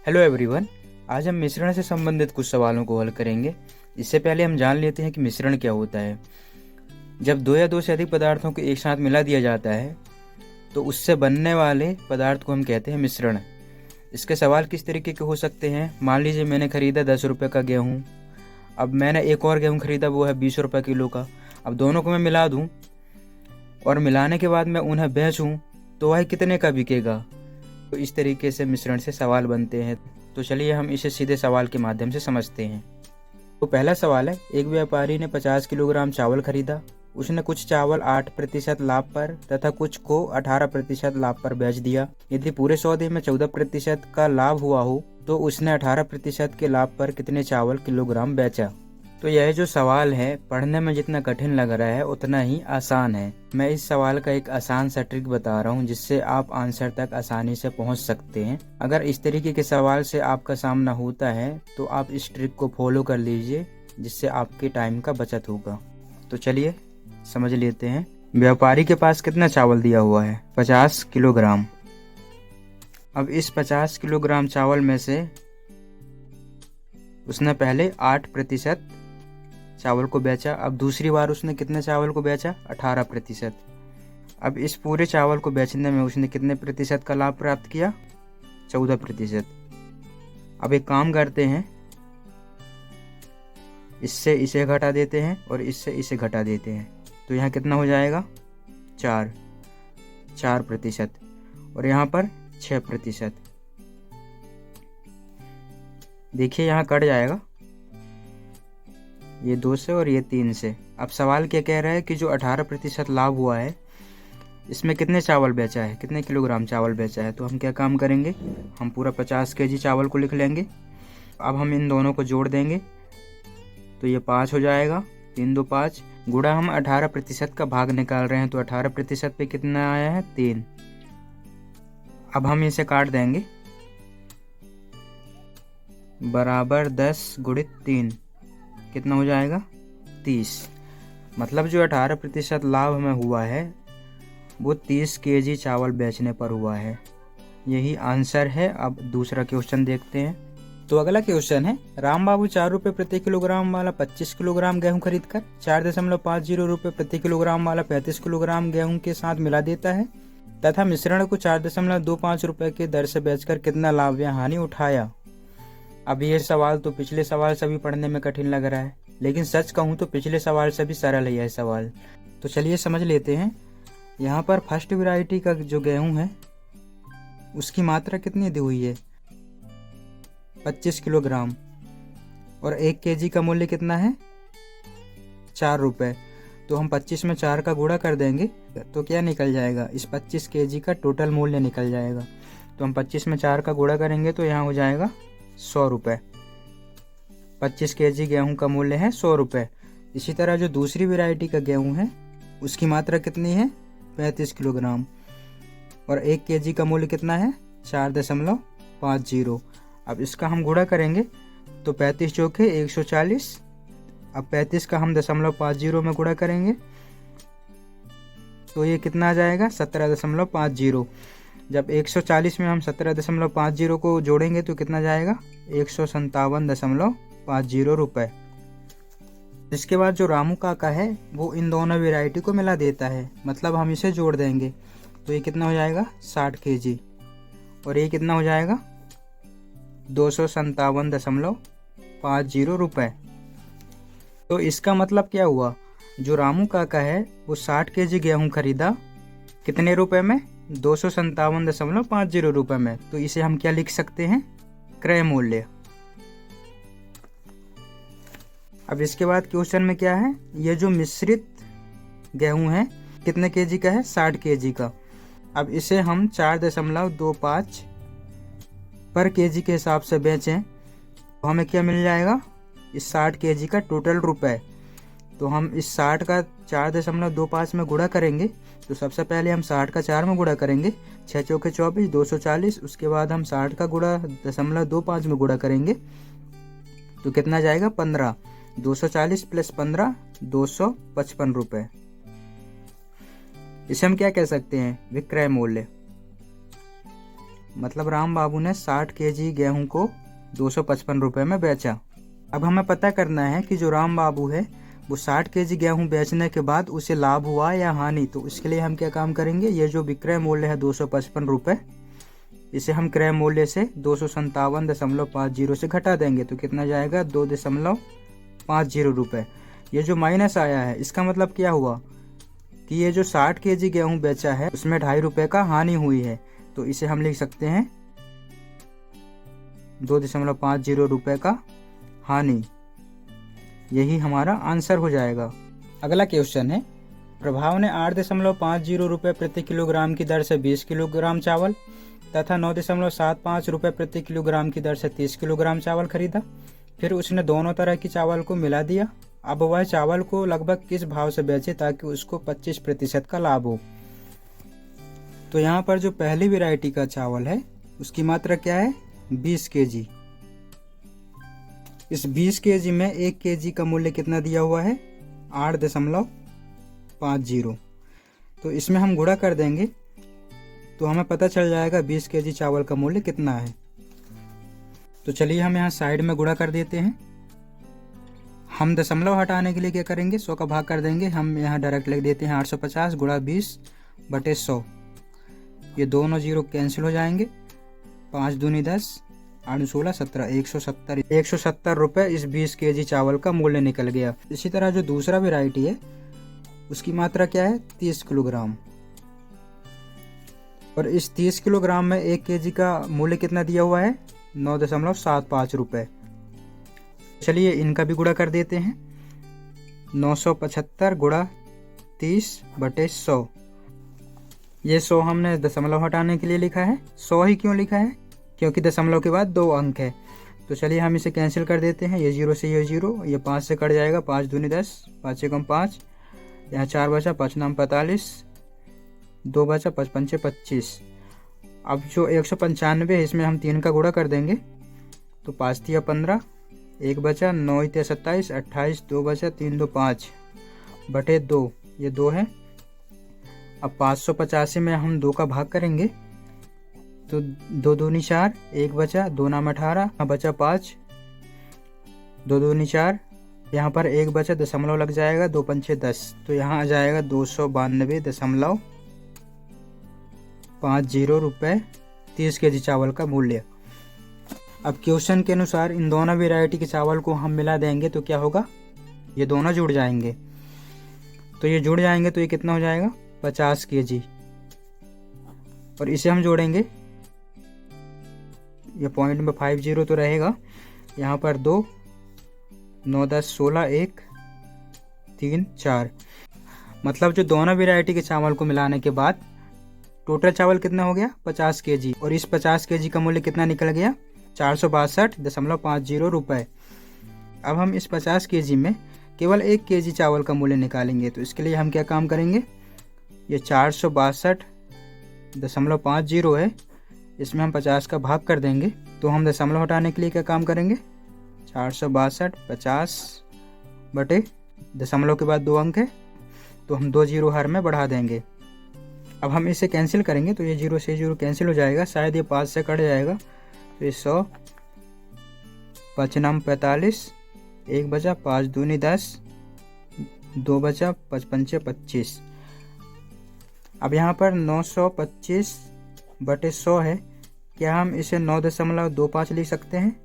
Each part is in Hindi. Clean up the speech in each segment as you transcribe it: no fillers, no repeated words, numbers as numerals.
Hello everyone. आज हम मिश्रण से संबंधित कुछ सवालों को हल करेंगे। इससे पहले हम जान लेते हैं कि मिश्रण क्या होता है। जब दो या दो से अधिक पदार्थों को एक साथ मिला दिया जाता है तो उससे बनने वाले पदार्थ को हम कहते हैं मिश्रण। इसके सवाल किस तरीके के हो सकते हैं। मान लीजिए मैंने खरीदा 10 रुपये का गेहूँ, अब मैंने एक और गेहूँ खरीदा, वो है 20 रुपये किलो का। अब दोनों को मैं मिला दूँ और मिलाने के बाद मैं उन्हें बेचूँ तो वह कितने का बिकेगा। तो इस तरीके से मिश्रण से सवाल बनते हैं। तो चलिए हम इसे सीधे सवाल के माध्यम से समझते हैं। तो पहला सवाल है, एक व्यापारी ने 50 किलोग्राम चावल खरीदा। उसने कुछ चावल 8% लाभ पर तथा कुछ को 18% लाभ पर बेच दिया। यदि पूरे सौदे में 14% का लाभ हुआ हो तो उसने 18% के लाभ पर कितने चावल किलोग्राम बेचा। तो यह जो सवाल है पढ़ने में जितना कठिन लग रहा है उतना ही आसान है। मैं इस सवाल का एक आसान सा ट्रिक बता रहा हूँ जिससे आप आंसर तक आसानी से पहुँच सकते हैं। अगर इस तरीके के सवाल से आपका सामना होता है तो आप इस ट्रिक को फॉलो कर लीजिए, जिससे आपके टाइम का बचत होगा। तो चलिए समझ लेते हैं। व्यापारी के पास कितना चावल दिया हुआ है? 50 किलोग्राम। अब इस 50 किलोग्राम चावल में से उसने पहले 8% चावल को बेचा। अब दूसरी बार उसने कितने चावल को बेचा? 18%। अब इस पूरे चावल को बेचने में उसने कितने प्रतिशत का लाभ प्राप्त किया? 14%। अब एक काम करते हैं, इससे इसे घटा देते हैं और इससे इसे घटा देते हैं। तो यहाँ कितना हो जाएगा? 4% और यहाँ पर 6%। देखिए यहाँ कट जाएगा, ये 2 से और ये 3 से। अब सवाल क्या कह रहा है कि जो 18% लाभ हुआ है इसमें कितने चावल बेचा है, कितने किलोग्राम चावल बेचा है। तो हम क्या काम करेंगे, हम पूरा 50 केजी चावल को लिख लेंगे। अब हम इन दोनों को जोड़ देंगे तो ये 5 हो जाएगा। 3 2 5 गुणा हम 18% का भाग निकाल रहे हैं तो 18% पे कितना आया है? 3। अब हम इसे काट देंगे, बराबर 10 गुणित 3 कितना हो जाएगा? 30। मतलब जो 18% लाभ हमें हुआ है वो 30 केजी चावल बेचने पर हुआ है। यही आंसर है। अब दूसरा क्वेश्चन देखते हैं। तो अगला क्वेश्चन है, राम बाबू 4 रुपये प्रति किलोग्राम वाला 25 किलोग्राम गेहूं खरीदकर 4.50 रुपये प्रति किलोग्राम वाला 35 किलोग्राम गेहूं के साथ मिला देता है तथा मिश्रण को 4.25 रुपये की दर से बेचकर कितना लाभ या हानि उठाया। अब ये सवाल तो पिछले सवाल से भी पढ़ने में कठिन लग रहा है, लेकिन सच कहूँ तो पिछले सवाल से भी सरल है यह सवाल। तो चलिए समझ लेते हैं। यहाँ पर फर्स्ट वैरायटी का जो गेहूँ है उसकी मात्रा कितनी दी हुई है? 25 किलोग्राम और 1 केजी का मूल्य कितना है? 4 रुपये। तो हम 25 में 4 का गुणा कर देंगे तो क्या निकल जाएगा? इस 25 केजी का टोटल मूल्य निकल जाएगा। तो हम 25 में 4 का गुणा करेंगे तो यहाँ हो जाएगा 100 रुपये। 25 केजी गेहूं का मूल्य है 100 रुपये। इसी तरह जो दूसरी वैरायटी का गेहूं है उसकी मात्रा कितनी है? 35 किलोग्राम और 1 केजी का मूल्य कितना है? 4.50। अब इसका हम गुणा करेंगे तो 35 चौके 140। अब 35 का हम 0.50 में गुणा करेंगे तो ये कितना आ जाएगा? 17.50। जब 140 में हम 17.50 को जोड़ेंगे तो कितना जाएगा? 157.50 रुपये। इसके बाद जो रामू काका है वो इन दोनों वैरायटी को मिला देता है, मतलब हम इसे जोड़ देंगे तो ये कितना हो जाएगा? 60 केजी और ये कितना हो जाएगा? 257.50 रुपये। तो इसका मतलब क्या हुआ, जो रामू काका है वो 60 केजी गेहूँ खरीदा कितने रुपए में? 257.50 रुपये में। तो इसे हम क्या लिख सकते हैं? क्रय मूल्य। अब इसके बाद क्वेश्चन में क्या है, ये जो मिश्रित गेहूं है कितने केजी का है? 60 केजी का। अब इसे हम 4.25 पर केजी के हिसाब से बेचें तो हमें क्या मिल जाएगा? इस 60 केजी का टोटल रुपए। तो हम इस 60 का 4.25 में गुणा करेंगे तो सबसे पहले हम 60 का 4 में गुणा करेंगे, 6 चौके 24 240। उसके बाद हम 60 का गुणा 0.25 में गुणा करेंगे तो कितना जाएगा? 15। 240 प्लस 15 255 रुपये। इसे हम क्या कह सकते हैं? विक्रय मूल्य। मतलब राम बाबू ने 60 केजी गेहूं को 255 रुपये में बेचा। अब हमें पता करना है कि जो राम बाबू है वो 60 केजी गेहूं बेचने के बाद उसे लाभ हुआ या हानि। तो इसके लिए हम क्या काम करेंगे, ये जो विक्रय मूल्य है 255 रुपये, इसे हम क्रय मूल्य से 257.50 से घटा देंगे तो कितना जाएगा 2.50 रुपये। ये जो माइनस आया है इसका मतलब क्या हुआ कि ये जो 60 केजी गेहूं बेचा है उसमें 2.5 रुपये का हानि हुई है। तो इसे हम लिख सकते हैं 2.50 रुपये का हानि। यही हमारा आंसर हो जाएगा। अगला क्वेश्चन है, प्रभाव ने 8.50 रुपये प्रति किलोग्राम की दर से 20 किलोग्राम चावल तथा 9.75 रुपये प्रति किलोग्राम की दर से 30 किलोग्राम चावल खरीदा। फिर उसने दोनों तरह की चावल को मिला दिया। अब वह चावल को लगभग किस भाव से बेचे ताकि उसको 25% का लाभ हो। तो यहाँ पर जो पहली वैरायटी का चावल है उसकी मात्रा क्या है, 20 केजी। इस 20 केजी में 1 केजी का मूल्य कितना दिया हुआ है, 8.50। तो इसमें हम गुणा कर देंगे तो हमें पता चल जाएगा 20 केजी चावल का मूल्य कितना है। तो चलिए हम यहाँ साइड में गुणा कर देते हैं। हम दशमलव हटाने के लिए क्या करेंगे, 100 का भाग कर देंगे। हम यहाँ डायरेक्ट लिख देते हैं 850 गुणा 20/100। ये दोनों जीरो कैंसिल हो जाएंगे। 5 दूनी 10, 8 16 17, 170 रुपये इस 20 केजी चावल का मूल्य निकल गया। इसी तरह जो दूसरा वैरायटी है उसकी मात्रा क्या है, 30 किलोग्राम। और इस 30 किलोग्राम में 1 केजी का मूल्य कितना दिया हुआ है, 9.75 रुपये। चलिए इनका भी गुणा कर देते हैं। 975 गुणा 30/100। ये 100 हमने दशमलव हटाने के लिए लिखा है। 100 ही क्यों लिखा है, क्योंकि दशमलव के बाद 2 अंक है। तो चलिए हम इसे कैंसिल कर देते हैं। ये 0 से ये 0, ये 5 से कट जाएगा। 5 दूनी 10, 5 एकम 5, यहाँ 4 बचा, 5 नाम 45, 2 बचा, 5 पंचे 25। अब जो 195 है इसमें हम 3 का गुणा कर देंगे तो 5 तिया 15, 1 बचा, 9 तिया 27, 28, 2 बचा, 3 2 5/2, ये 2 है। अब 585 में हम 2 का भाग करेंगे तो 2 दूनी 4, 1 बचा, 2 नाम 18, बचा 5, 2 दूनी 4, यहाँ पर 1 बचा, दशमलव लग जाएगा, 2 पंचे 10, तो यहाँ आ जाएगा 292.50 रुपये 30 केजी चावल का मूल्य। अब क्वेश्चन के अनुसार इन दोनों वैरायटी के चावल को हम मिला देंगे तो क्या होगा, ये दोनों जुड़ जाएंगे। तो ये जुड़ जाएंगे तो ये कितना हो जाएगा, 50 केजी। और इसे हम जोड़ेंगे, ये पॉइंट में 50 तो रहेगा, यहाँ पर 2, 9 10 16, 1 3 4। मतलब जो दोनों वैरायटी के चावल को मिलाने के बाद टोटल चावल कितना हो गया, 50 केजी। और इस 50 केजी का मूल्य कितना निकल गया, 462.50 रुपये। अब हम इस 50 केजी में केवल 1 केजी चावल का मूल्य निकालेंगे। तो इसके लिए हम क्या काम करेंगे, ये 462.50 है, इसमें हम 50 का भाग कर देंगे। तो हम दशमलव हटाने के लिए क्या काम करेंगे, 462.50 दशमलव के बाद 2 अंक है तो हम 2 जीरो हर में बढ़ा देंगे। अब हम इसे कैंसिल करेंगे तो ये 0 से 0 कैंसिल हो जाएगा, शायद ये 5 से कट जाएगा। तो ये 100, 5 नाम 45, 1 बचा, 5 दूनी 10, 2 बचा, 5 पंचे 25। अब यहाँ पर 925/100 है, क्या हम इसे 9.25 लिख सकते हैं,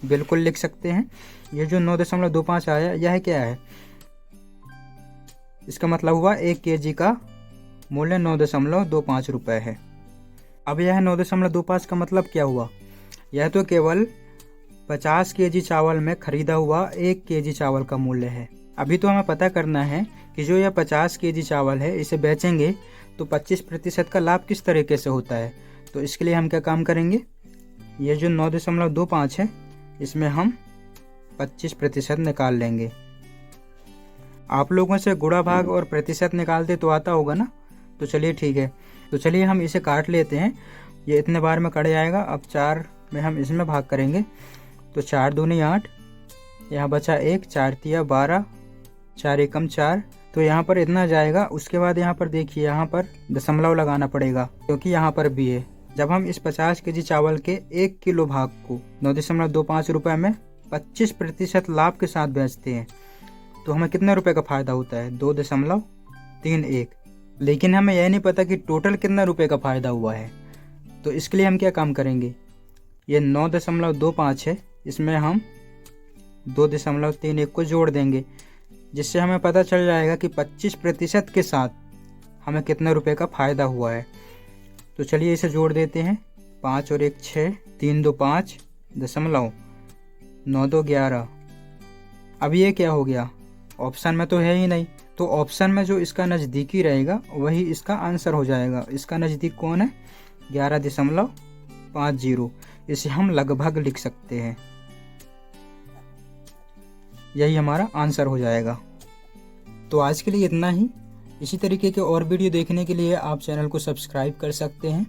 बिल्कुल लिख सकते हैं। ये जो 9.25 आया यह क्या है, इसका मतलब हुआ 1 केजी का मूल्य 9.25 रुपये है। अब यह 9.25 का मतलब क्या हुआ, यह तो केवल 50 केजी चावल में खरीदा हुआ 1 केजी चावल का मूल्य है। अभी तो हमें पता करना है कि जो यह 50 केजी चावल है इसे बेचेंगे तो 25% का लाभ किस तरीके से होता है। तो इसके लिए हम क्या काम करेंगे, ये जो 9.25 है इसमें हम 25% निकाल लेंगे। आप लोगों से गुणा भाग और प्रतिशत निकालते तो आता होगा ना, तो चलिए ठीक है। तो चलिए हम इसे काट लेते हैं, ये इतने बार में कट जाएगा। अब 4 में हम इसमें भाग करेंगे तो 4 दूनी 8, यहाँ बचा 1, 4 तिया 12, 4 एकम 4, तो यहाँ पर इतना जाएगा। उसके बाद यहाँ पर देखिए, यहाँ पर दशमलव लगाना पड़ेगा क्योंकि यहाँ पर भी है, जब हम इस 50 केजी चावल के 1 किलो भाग को 9.25 रुपये में 25% लाभ के साथ बेचते हैं तो हमें कितने रुपए का फ़ायदा होता है? 2.31। लेकिन हमें यह नहीं पता कि टोटल कितना रुपए का फ़ायदा हुआ है। तो इसके लिए हम क्या काम करेंगे, ये 9.25 है, इसमें हम 2.31 को जोड़ देंगे, जिससे हमें पता चल जाएगा कि 25% के साथ हमें कितने रुपए का फ़ायदा हुआ है। तो चलिए इसे जोड़ देते हैं। 5 और 1 6, 3 2 5, 9 2 11। अब ये क्या हो गया, ऑप्शन में तो है ही नहीं, तो ऑप्शन में जो इसका नज़दीकी रहेगा वही इसका आंसर हो जाएगा। इसका नज़दीक कौन है? 11.50। इसे हम लगभग लिख सकते हैं, यही हमारा आंसर हो जाएगा। तो आज के लिए इतना ही। इसी तरीके के और वीडियो देखने के लिए आप चैनल को सब्सक्राइब कर सकते हैं।